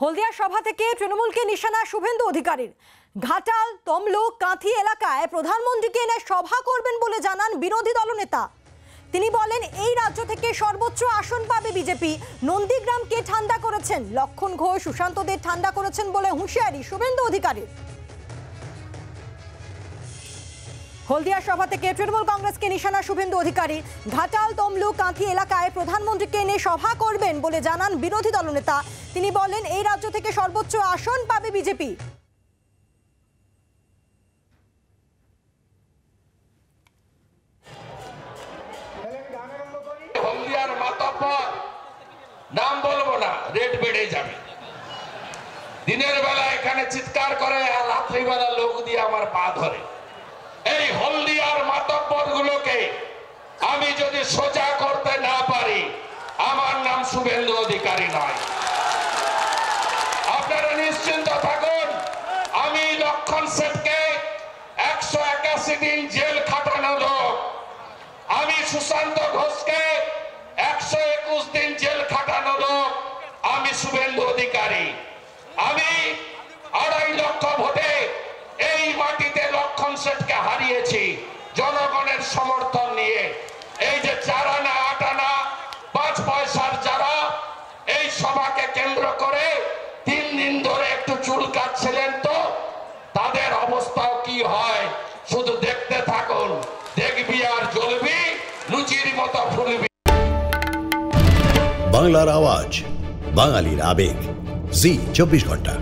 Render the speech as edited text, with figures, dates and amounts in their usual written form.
হলদিয়া সভা থেকে তৃণমূলকে নিশানা শুভেন্দু অধিকারীর। ঘাটাল, তমলুক, কাঁথি এলাকায় প্রধানমন্ত্রীকে এনে সভা করবেন বলে জানান বিরোধী দলনেতা। তিনি বলেন, এই রাজ্য থেকে সর্বোচ্চ আসন পাবে বিজেপি। নন্দীগ্রামকে ঠান্ডা করেছেন লক্ষণ ঘোষ, সুশান্তদের ঠান্ডা করেছেন বলে হুঁশিয়ারি শুভেন্দু অধিকারীর। হলদিয়া সভা থেকে তৃণমূল কংগ্রেসকে নিশানা শুভেন্দু অধিকারী। ঘাটাল, তমলুক, কাঁথি এলাকায় প্রধানমন্ত্রীকে এনে সভা করবেন বলে জানান বিরোধী দলনেতা। তিনি বলেন, এই রাজ্য থেকে সর্বোচ্চ আসন পাবে বিজেপি। হলদিয়ার মাতব্বর, নাম বলবো না, রেট বেড়ে যাবে। দিনের বেলা এখানে চিৎকার করে আর রাত্রিবেলা লোক দিয়ে আমার পা ধরে। এই হলদিয়ার মাতব্বর গুলোকে আমি যদি সোজা করতে না পারি, আমার নাম শুভেন্দু অধিকারী নয়। আপনারা নিশ্চিন্ত থাকুন, আমি লক্ষণ সেটকে 181 দিন জেল খাটানো লোক, আমি সুশান্ত ঘোষকে 121 দিন জেল খাটানো লোক, আমি শুভেন্দু অধিকারী। আমি 2.5 লক্ষ ভোটে এই মাটিতে লক্ষণ সেটকে হারিয়েছি জনগণের সমর্থন নিয়ে। এই যে 4 আনা 8 আনা 5 পয়সার যারা এই সভাকে কেন্দ্র করে 3 দিন ধরে একটু চুল কাটছিলেন, তো তাদের অবস্থাও কি হয় শুধু দেখতে থাকুন। দেখবি আর জ্বলবি, লুচির মতো ফুলবি। বাংলার আওয়াজ, বাঙালির আবেগ, জি 24 ঘন্টা।